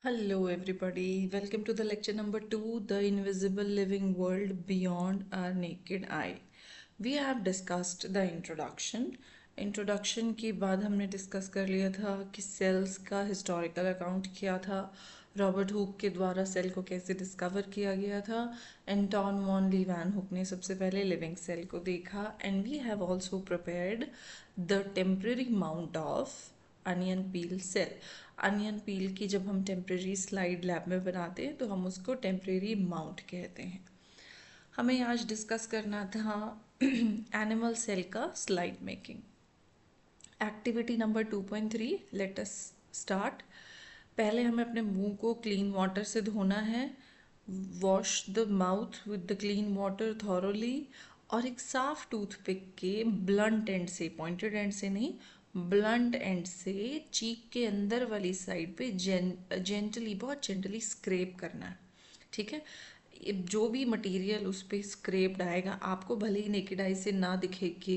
Hello, everybody. Welcome to the lecture number 2, The Invisible Living World Beyond Our Naked Eye. We have discussed the introduction. Introduction के बाद हमने discuss कर लिया था कि sales का हिस्टोरिकल अकाउंट क्या था, रॉबर्ट हुक के द्वारा सेल को कैसे डिस्कवर किया गया था, Anton van Leeuwenhoek ने सबसे पहले लिविंग सेल को देखा, and we have also prepared the temporary mount of onion peel cell. Onion peel की जब हम टेम्प्रेरी स्लाइड लैब में बनाते हैं तो हम उसको टेम्प्रेरी माउंट कहते हैं। हमें आज डिस्कस करना था एनिमल सेल का slide making. Activity number 2.3, let us start. पहले हमें अपने मुंह को क्लीन वाटर से धोना है। Wash the mouth with the clean water thoroughly, और एक साफ टूथपिक के ब्लंट एंड से, पॉइंटेड एंड से नहीं, ब्लंट एंड से चीक के अंदर वाली साइड पे जेंटली, बहुत जेंटली स्क्रैप करना है। ठीक है, जो भी मटेरियल उस पर स्क्रैप्ड आएगा, आपको भले ही नेकेड आई से ना दिखे कि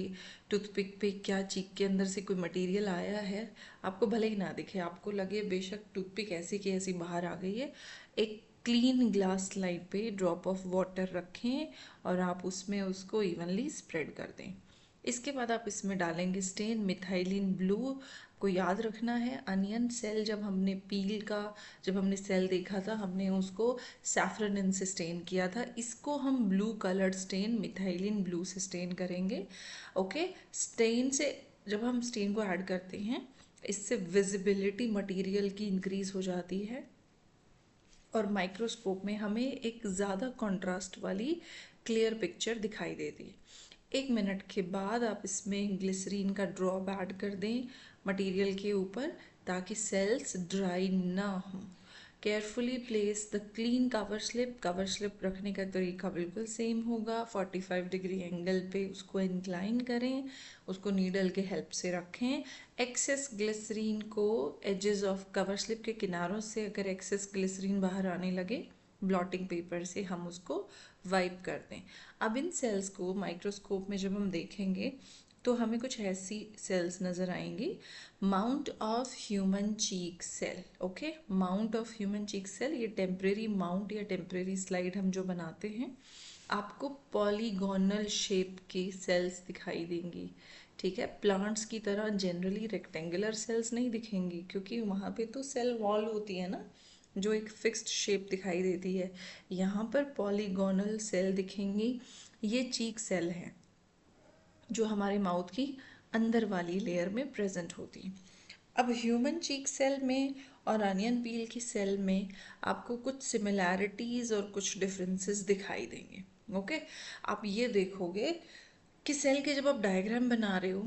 टूथपिक पे क्या चीक के अंदर से कोई मटेरियल आया है, आपको भले ही ना दिखे, आपको लगे बेशक टूथपिक ऐसी की ऐसी बाहर आ गई है, एक क्लीन ग्लास स्लाइड पे ड्रॉप ऑफ वाटर रखें और आप उसमें उसको इवनली स्प्रेड कर दें। इसके बाद आप इसमें डालेंगे स्टेन मिथाइलिन ब्लू। को याद रखना है, अनियन सेल जब हमने सेल देखा था, हमने उसको सैफरन से स्टेन किया था। इसको हम blue coloured stain methylene blue से स्टेन करेंगे। ओके, स्टेन से जब हम स्टेन को ऐड करते हैं, इससे विजिबिलिटी मटेरियल की इंक्रीज हो जाती है और माइक्रोस्कोप में हमें एक ज़्यादा कंट्रास्ट वाली क्लियर पिक्चर दिखाई देती है। 1 मिनट के बाद आप इसमें ग्लिसरीन का ड्रॉप ऐड कर दें मटेरियल के ऊपर, ताकि सेल्स ड्राई ना हो। Carefully place the clean cover slip रखने का तरीका बिल्कुल सेम होगा। 45 डिग्री एंगल पे उसको इंक्लाइन करें, उसको नीडल के हेल्प से रखें। एक्सेस ग्लिसरीन को एजेस ऑफ कवर स्लिप के किनारों से अगर एक्सेस ग्लिसरीन बाहर आने लगे, ब्लॉटिंग पेपर से हम उसको वाइप कर दें। अब इन सेल्स को माइक्रोस्कोप में जब हम देखेंगे तो हमें कुछ ऐसी सेल्स नज़र आएंगी। Mount of human cheek cell. Okay, mount of human cheek cell, ये टेम्परेरी माउंट या टेम्परेरी स्लाइड हम जो बनाते हैं, आपको पॉलीगोनल शेप की सेल्स दिखाई देंगी। ठीक है, प्लांट्स की तरह जनरली रेक्टेंगुलर सेल्स नहीं दिखेंगी, क्योंकि वहाँ पे तो सेल वॉल होती है ना, जो एक फिक्स्ड शेप दिखाई देती है। यहाँ पर पॉलीगोनल सेल दिखेंगी। ये चीक सेल हैं जो हमारे माउथ की अंदर वाली लेयर में प्रेजेंट होती हैं। अब ह्यूमन चीक सेल में और अनियन पील की सेल में आपको कुछ सिमिलैरिटीज़ और कुछ डिफरेंसेस दिखाई देंगे। ओके, आप ये देखोगे कि सेल के जब आप डायग्राम बना रहे हो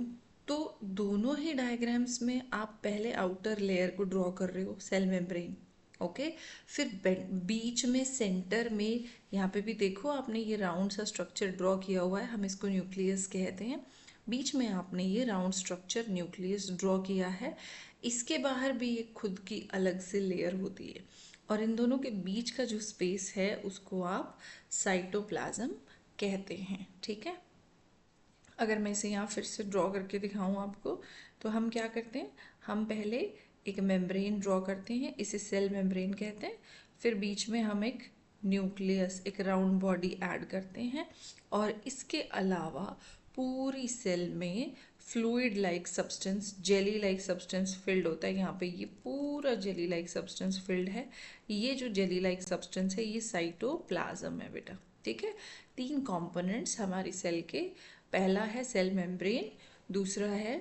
तो दोनों ही डायग्राम्स में आप पहले आउटर लेयर को ड्रॉ कर रहे हो, सेल मेम्ब्रेन। ओके, फिर बीच में सेंटर में, यहाँ पे भी देखो आपने ये राउंड सा स्ट्रक्चर ड्रॉ किया हुआ है, हम इसको न्यूक्लियस कहते हैं। बीच में आपने ये राउंड स्ट्रक्चर न्यूक्लियस ड्रॉ किया है। इसके बाहर भी एक खुद की अलग से लेयर होती है, और इन दोनों के बीच का जो स्पेस है उसको आप साइटोप्लाज्म कहते हैं। ठीक है, अगर मैं इसे यहाँ फिर से ड्रॉ करके दिखाऊँ आपको, तो हम क्या करते हैं, हम पहले एक मेम्ब्रेन ड्रॉ करते हैं, इसे सेल मेम्ब्रेन कहते हैं। फिर बीच में हम एक न्यूक्लियस, एक राउंड बॉडी ऐड करते हैं, और इसके अलावा पूरी सेल में fluid like substance, jelly like substance field होता है। यहाँ पे ये पूरा जेली लाइक सब्सटेंस फिल्ड है। ये जो जेली लाइक सब्सटेंस है, ये साइटोप्लाज्म है बेटा। ठीक है, 3 कंपोनेंट्स हमारी सेल के, पहला है सेल मेम्ब्रेन, दूसरा है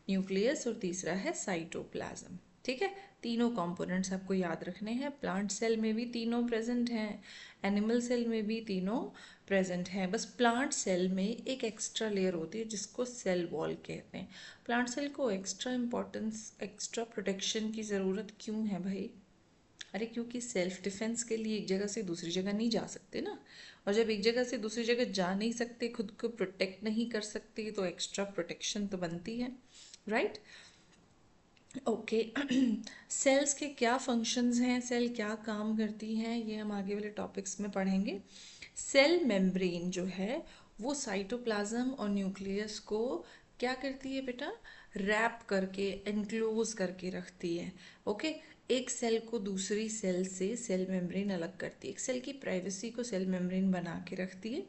न्यूक्लियस और तीसरा है साइटोप्लाज्म। ठीक है, तीनों कंपोनेंट्स आपको याद रखने हैं। प्लांट सेल में भी तीनों प्रेजेंट हैं, एनिमल सेल में भी तीनों प्रेजेंट हैं। बस प्लांट सेल में एक एक्स्ट्रा लेयर होती है जिसको सेल वॉल कहते हैं। प्लांट सेल को एक्स्ट्रा इम्पोर्टेंस, एक्स्ट्रा प्रोटेक्शन की ज़रूरत क्यों है भाई? अरे क्योंकि सेल्फ डिफेंस के लिए एक जगह से दूसरी जगह नहीं जा सकते ना, और जब एक जगह से दूसरी जगह जा नहीं सकते, खुद को प्रोटेक्ट नहीं कर सकते, तो एक्स्ट्रा प्रोटेक्शन तो बनती है, राइट? ओके, सेल्स के क्या फंक्शंस हैं, सेल क्या काम करती हैं, ये हम आगे वाले टॉपिक्स में पढ़ेंगे। सेल मेम्ब्रेन जो है वो साइटोप्लाज्म और न्यूक्लियस को क्या करती है बेटा? रैप करके एनक्लोज करके रखती है। ओके, एक सेल को दूसरी सेल से सेल मेम्ब्रेन अलग करती है, एक सेल की प्राइवेसी को सेल मेम्ब्रेन बना के रखती है।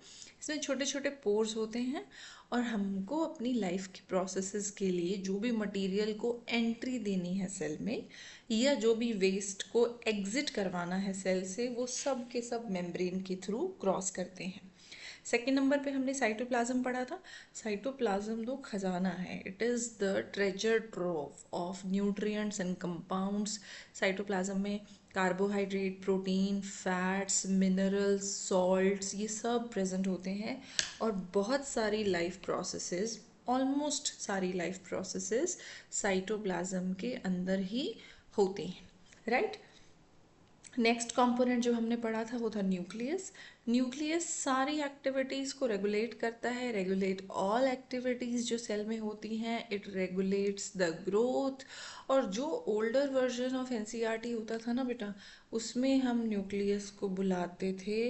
इसमें छोटे छोटे पोर्स होते हैं और हमको अपनी लाइफ के प्रोसेसेस के लिए जो भी मटेरियल को एंट्री देनी है सेल में, या जो भी वेस्ट को एग्जिट करवाना है सेल से, वो सब के सब मेम्ब्रेन के थ्रू क्रॉस करते हैं। सेकेंड नंबर पे हमने साइटोप्लाज्म पढ़ा था। साइटोप्लाज्म तो खजाना है, it is the treasure trove of nutrients and compounds. Cytoplasm में carbohydrate, protein, fats, minerals, salts, ये सब प्रेजेंट होते हैं। और बहुत सारी लाइफ प्रोसेसेस, ऑलमोस्ट सारी लाइफ प्रोसेसेस साइटोप्लाज्म के अंदर ही होती हैं, राइट। नेक्स्ट कंपोनेंट जो हमने पढ़ा था वो था न्यूक्लियस। न्यूक्लियस सारी एक्टिविटीज़ को रेगुलेट करता है, रेगुलेट ऑल एक्टिविटीज़ जो सेल में होती हैं, इट रेगुलेट्स द ग्रोथ। और जो ओल्डर वर्जन ऑफ एनसीईआरटी होता था ना बेटा, उसमें हम न्यूक्लियस को बुलाते थे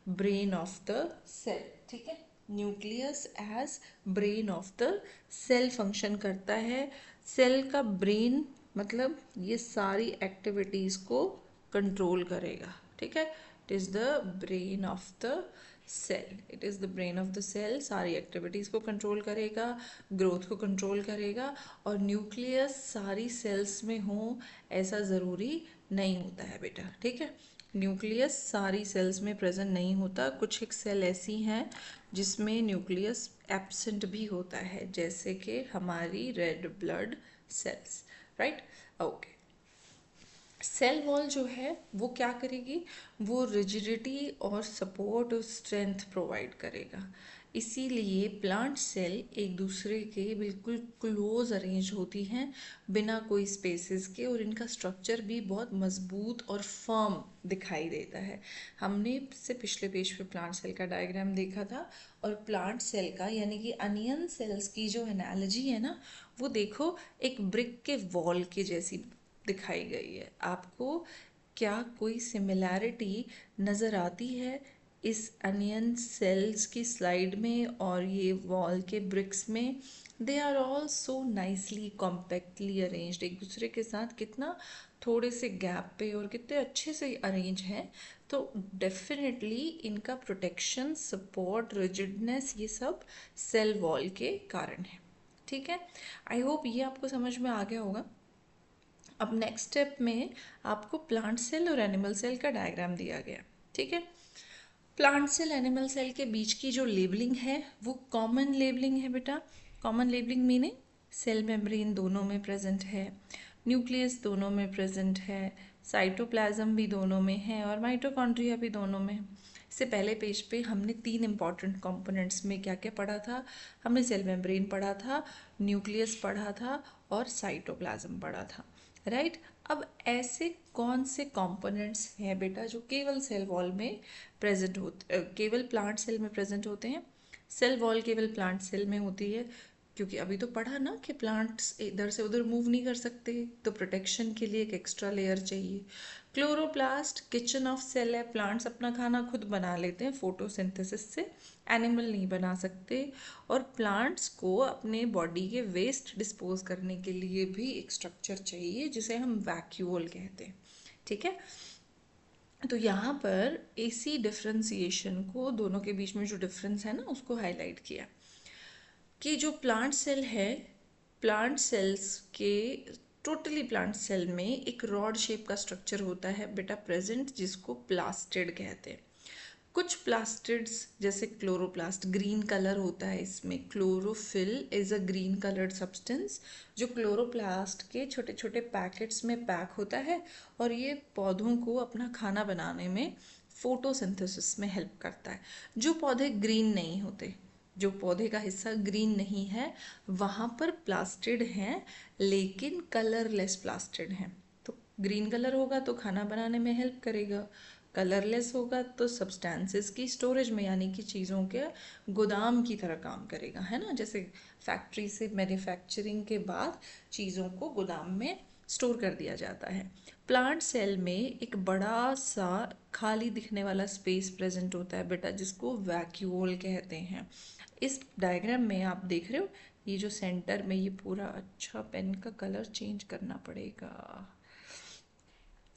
ब्रेन ऑफ द सेल, ठीक है। Nucleus as brain of the cell function करता है। सेल का ब्रेन मतलब ये सारी एक्टिविटीज़ को कंट्रोल करेगा, ठीक है। It is the brain of the cell, it is the brain of the cell, सारी एक्टिविटीज़ को कंट्रोल करेगा, ग्रोथ को कंट्रोल करेगा। और न्यूक्लियस सारी सेल्स में हो ऐसा ज़रूरी नहीं होता है बेटा, ठीक है। न्यूक्लियस सारी सेल्स में प्रेजेंट नहीं होता, कुछ एक सेल ऐसी हैं जिसमें न्यूक्लियस एब्सेंट भी होता है, जैसे कि हमारी red blood cells, right. Okay, cell wall जो है वो क्या करेगी, वो रिजिडिटी और सपोर्ट और स्ट्रेंथ प्रोवाइड करेगा। इसीलिए प्लांट सेल एक दूसरे के बिल्कुल क्लोज अरेंज होती हैं बिना कोई स्पेसेस के, और इनका स्ट्रक्चर भी बहुत मजबूत और फर्म दिखाई देता है। हमने इससे पिछले पेज पे प्लांट सेल का डायग्राम देखा था, और प्लांट सेल का यानी कि अनियन सेल्स की जो एनालॉजी है ना, वो देखो एक ब्रिक के वॉल के जैसी दिखाई गई है। आपको क्या कोई सिमिलैरिटी नज़र आती है इस अनियन सेल्स की स्लाइड में और ये वॉल के ब्रिक्स में? They are all so nicely compactly arranged, एक दूसरे के साथ कितना थोड़े से गैप पे और कितने अच्छे से अरेंज हैं। तो डेफिनेटली इनका प्रोटेक्शन, सपोर्ट, रिजिडनेस, ये सब सेल वॉल के कारण है, ठीक है। आई होप ये आपको समझ में आ गया होगा। अब नेक्स्ट स्टेप में आपको प्लांट सेल और एनिमल सेल का डायग्राम दिया गया, ठीक है। प्लांट सेल एनिमल सेल के बीच की जो लेबलिंग है वो कॉमन लेबलिंग है बेटा। Common labelling meaning cell membrane दोनों में प्रेजेंट है, न्यूक्लियस दोनों में प्रेजेंट है, साइटोप्लाज्म भी दोनों में है, और माइटोकॉन्ड्रिया भी दोनों में। इससे पहले पेज पे हमने 3 इंपॉर्टेंट कंपोनेंट्स में क्या क्या पढ़ा था। हमने सेल मेम्ब्रेन पढ़ा था, न्यूक्लियस पढ़ा था, और साइटोप्लाज्म पढ़ा था, राइट। अब ऐसे कौन से कंपोनेंट्स हैं बेटा जो केवल सेल वॉल में प्रेजेंट होते, केवल प्लांट सेल में प्रेजेंट होते हैं? सेल वॉल केवल प्लांट सेल में होती है, क्योंकि अभी तो पढ़ा ना कि प्लांट्स इधर से उधर मूव नहीं कर सकते, तो प्रोटेक्शन के लिए एक एक्स्ट्रा लेयर चाहिए। क्लोरोप्लास्ट किचन ऑफ सेल है, प्लांट्स अपना खाना खुद बना लेते हैं फोटोसिंथेसिस से, एनिमल नहीं बना सकते। और प्लांट्स को अपने बॉडी के वेस्ट डिस्पोज करने के लिए भी एक स्ट्रक्चर चाहिए जिसे हम वैक्यूल कहते हैं, ठीक है। तो यहाँ पर इसी डिफ्रेंसिएशन को, दोनों के बीच में जो डिफरेंस है ना, उसको हाईलाइट किया कि जो प्लांट सेल है, प्लांट सेल्स के, टोटली प्लांट सेल में एक रॉड शेप का स्ट्रक्चर होता है बेटा प्रेजेंट, जिसको प्लास्टिड कहते हैं। कुछ प्लास्टिड्स जैसे क्लोरोप्लास्ट, ग्रीन कलर होता है इसमें, chlorophyll is a green coloured substance जो क्लोरोप्लास्ट के छोटे छोटे पैकेट्स में पैक होता है, और ये पौधों को अपना खाना बनाने में फोटोसिंथेसिस में हेल्प करता है। जो पौधे ग्रीन नहीं होते, जो पौधे का हिस्सा ग्रीन नहीं है, वहाँ पर प्लास्टिड हैं, लेकिन कलरलेस प्लास्टिड हैं। तो ग्रीन कलर होगा तो खाना बनाने में हेल्प करेगा, कलरलेस होगा तो सब्सटेंसेस की स्टोरेज में, यानी कि चीज़ों के गोदाम की तरह काम करेगा, है ना। जैसे फैक्ट्री से मैन्युफैक्चरिंग के बाद चीज़ों को गोदाम में स्टोर कर दिया जाता है। प्लांट सेल में एक बड़ा सा खाली दिखने वाला स्पेस प्रेजेंट होता है बेटा, जिसको वैक्यूल कहते हैं। इस डायग्राम में आप देख रहे हो ये जो सेंटर में ये पूरा, अच्छा पेन का कलर चेंज करना पड़ेगा।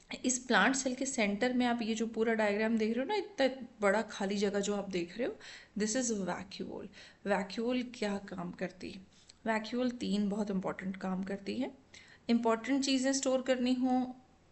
इस प्लांट सेल के सेंटर में आप ये जो पूरा डायग्राम देख रहे हो ना, इतना बड़ा खाली जगह जो आप देख रहे हो, दिस इज वैक्यूल। वैक्यूल क्या काम करती है? वैक्यूल 3 बहुत इंपॉर्टेंट काम करती है। इंपॉर्टेंट चीज़ें स्टोर करनी हो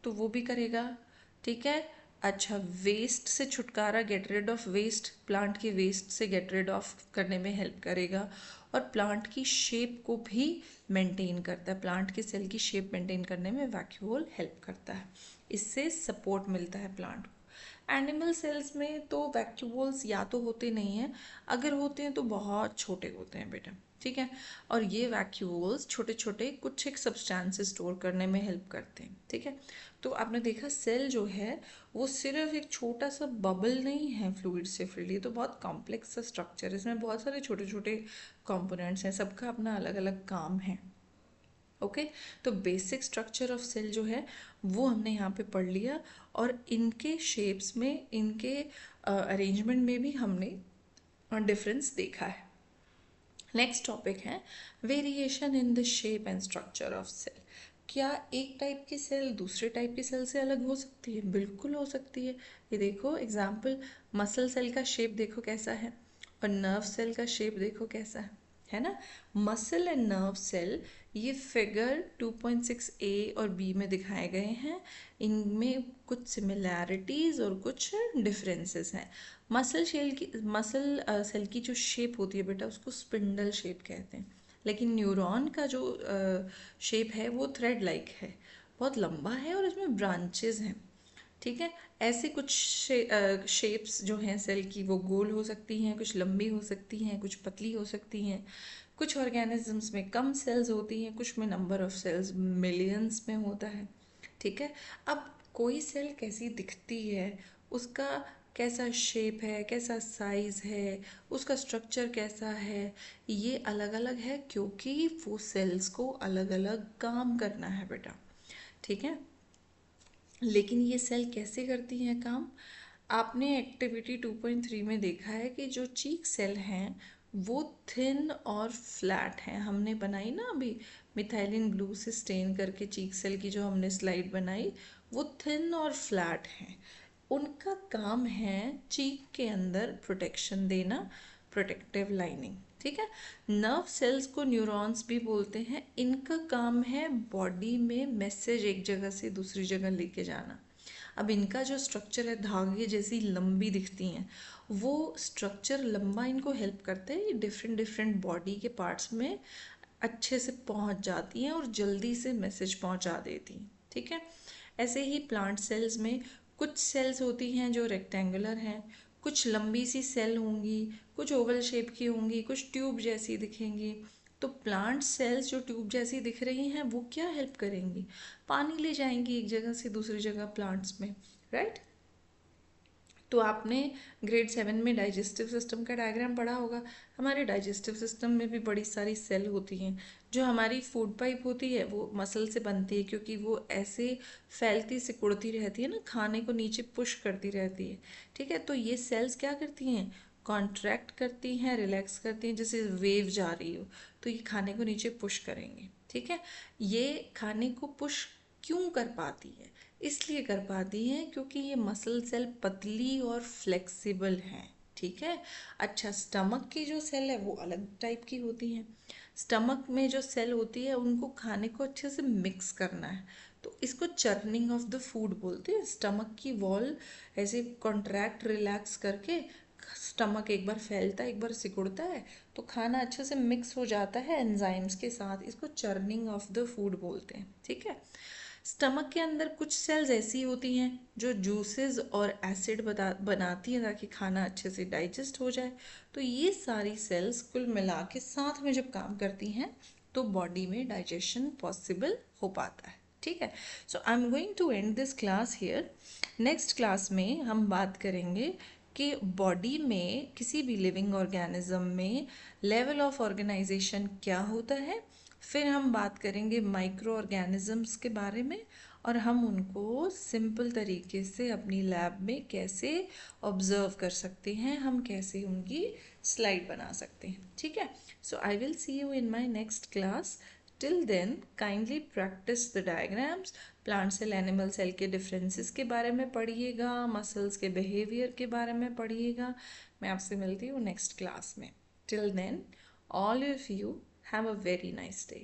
तो वो भी करेगा, ठीक है। अच्छा, वेस्ट से छुटकारा, get rid of waste, plant के वेस्ट से गेट रिड ऑफ करने में हेल्प करेगा। और प्लांट की शेप को भी मेंटेन करता है, प्लांट के सेल की शेप मेंटेन करने में वैक्यूल हेल्प करता है, इससे सपोर्ट मिलता है प्लांट को। एनिमल सेल्स में तो वैक्यूल्स या तो होते नहीं हैं, अगर होते हैं तो बहुत छोटे होते हैं बेटा, ठीक है। और ये वैक्यूल्स छोटे छोटे कुछ एक सब्सटेंसेस स्टोर करने में हेल्प करते हैं, ठीक है। तो आपने देखा सेल जो है वो सिर्फ एक छोटा सा बबल नहीं है फ्लूइड से फिल्ड, ये तो बहुत कॉम्प्लेक्स सा स्ट्रक्चर है, इसमें बहुत सारे छोटे छोटे कंपोनेंट्स हैं, सबका अपना अलग अलग काम है। ओके, तो बेसिक स्ट्रक्चर ऑफ सेल जो है वो हमने यहाँ पे पढ़ लिया, और इनके शेप्स में, इनके अरेंजमेंट में भी हमने डिफरेंस देखा है। नेक्स्ट टॉपिक है variation in the shape and structure of cell. क्या एक टाइप की सेल दूसरे टाइप की सेल से अलग हो सकती है? बिल्कुल हो सकती है। ये देखो एग्जाम्पल, मसल सेल का शेप देखो कैसा है, और नर्व सेल का शेप देखो कैसा है ना। मसल एंड नर्व सेल ये फिगर 2.6 ए और बी में दिखाए गए हैं, इनमें कुछ सिमिलैरिटीज़ और कुछ डिफरेंसेस हैं। मसल सेल की जो शेप होती है बेटा, उसको स्पिंडल शेप कहते हैं, लेकिन न्यूरॉन का जो शेप है वो थ्रेड लाइक है, बहुत लंबा है और इसमें ब्रांचेस हैं, ठीक है। ऐसे कुछ शेप्स जो हैं सेल की वो गोल हो सकती हैं, कुछ लंबी हो सकती हैं, कुछ पतली हो सकती हैं। कुछ ऑर्गेनिजम्स में कम सेल्स होती हैं, कुछ में नंबर ऑफ सेल्स मिलियंस में होता है, ठीक है। अब कोई सेल कैसी दिखती है, उसका कैसा शेप है, कैसा साइज है, उसका स्ट्रक्चर कैसा है, ये अलग अलग है, क्योंकि वो सेल्स को अलग अलग काम करना है बेटा, ठीक है। लेकिन ये सेल कैसे करती हैं काम? आपने एक्टिविटी 2.3 में देखा है कि जो चीक सेल हैं वो थिन और फ्लैट हैं। हमने बनाई ना अभी मिथाइलिन ब्लू से स्टेन करके चीक सेल की जो हमने स्लाइड बनाई, वो थिन और फ्लैट हैं। उनका काम है चीक के अंदर प्रोटेक्शन देना, प्रोटेक्टिव लाइनिंग, ठीक है। नर्व सेल्स को न्यूरॉन्स भी बोलते हैं, इनका काम है बॉडी में मैसेज एक जगह से दूसरी जगह लेके जाना। अब इनका जो स्ट्रक्चर है, धागे जैसी लंबी दिखती हैं, वो स्ट्रक्चर लंबा इनको हेल्प करता है, ये डिफरेंट डिफरेंट बॉडी के पार्ट्स में अच्छे से पहुंच जाती हैं और जल्दी से मैसेज पहुंचा देती हैं, ठीक है। ऐसे ही प्लांट सेल्स में कुछ सेल्स होती हैं जो रेक्टेंगुलर हैं, कुछ लंबी सी सेल होंगी, कुछ ओवल शेप की होंगी, कुछ ट्यूब जैसी दिखेंगी। तो प्लांट सेल्स जो ट्यूब जैसी दिख रही हैं वो क्या हेल्प करेंगी? पानी ले जाएंगी एक जगह से दूसरी जगह प्लांट्स में, राइट। तो आपने ग्रेड 7 में डाइजेस्टिव सिस्टम का डायग्राम पढ़ा होगा। हमारे डाइजेस्टिव सिस्टम में भी बड़ी सारी सेल होती हैं। जो हमारी फूड पाइप होती है वो मसल से बनती है, क्योंकि वो ऐसे फैलती सिकुड़ती रहती है ना, खाने को नीचे पुश करती रहती है, ठीक है। तो ये सेल्स क्या करती हैं? कॉन्ट्रैक्ट करती हैं, रिलैक्स करती हैं, जैसे वेव जा रही हो तो ये खाने को नीचे पुश करेंगे, ठीक है। ये खाने को पुश क्यों कर पाती है? इसलिए कर पाती हैं क्योंकि ये मसल सेल पतली और फ्लेक्सिबल हैं, ठीक है। अच्छा, स्टमक की जो सेल है वो अलग टाइप की होती हैं। स्टमक में जो सेल होती है उनको खाने को अच्छे से मिक्स करना है, तो इसको चर्निंग ऑफ द फूड बोलते हैं। स्टमक की वॉल ऐसे कॉन्ट्रैक्ट रिलैक्स करके स्टमक एक बार फैलता है, एक बार सिकुड़ता है, तो खाना अच्छे से मिक्स हो जाता है एंजाइम्स के साथ, इसको चर्निंग ऑफ द फूड बोलते हैं, ठीक है। स्टमक के अंदर कुछ सेल्स ऐसी होती हैं जो जूसेस और एसिड बनाती हैं ताकि खाना अच्छे से डाइजेस्ट हो जाए। तो ये सारी सेल्स कुल मिला के साथ में जब काम करती हैं तो बॉडी में डाइजेशन पॉसिबल हो पाता है, ठीक है। So I am going to end this class here. Next class में हम बात करेंगे कि बॉडी में किसी भी लिविंग ऑर्गेनिज्म में लेवल ऑफ ऑर्गेनाइजेशन क्या होता है, फिर हम बात करेंगे माइक्रो ऑर्गेनिजम्स के बारे में, और हम उनको सिंपल तरीके से अपनी लैब में कैसे ऑब्जर्व कर सकते हैं, हम कैसे उनकी स्लाइड बना सकते हैं, ठीक है। So I will see you in my next class. Till then kindly practise the diagrams. Plant cell animal cell के डिफरेंसेस के बारे में पढ़िएगा, मसल्स के बिहेवियर के बारे में पढ़िएगा। मैं आपसे मिलती हूँ नेक्स्ट क्लास में। Till then, all of you have a very nice day.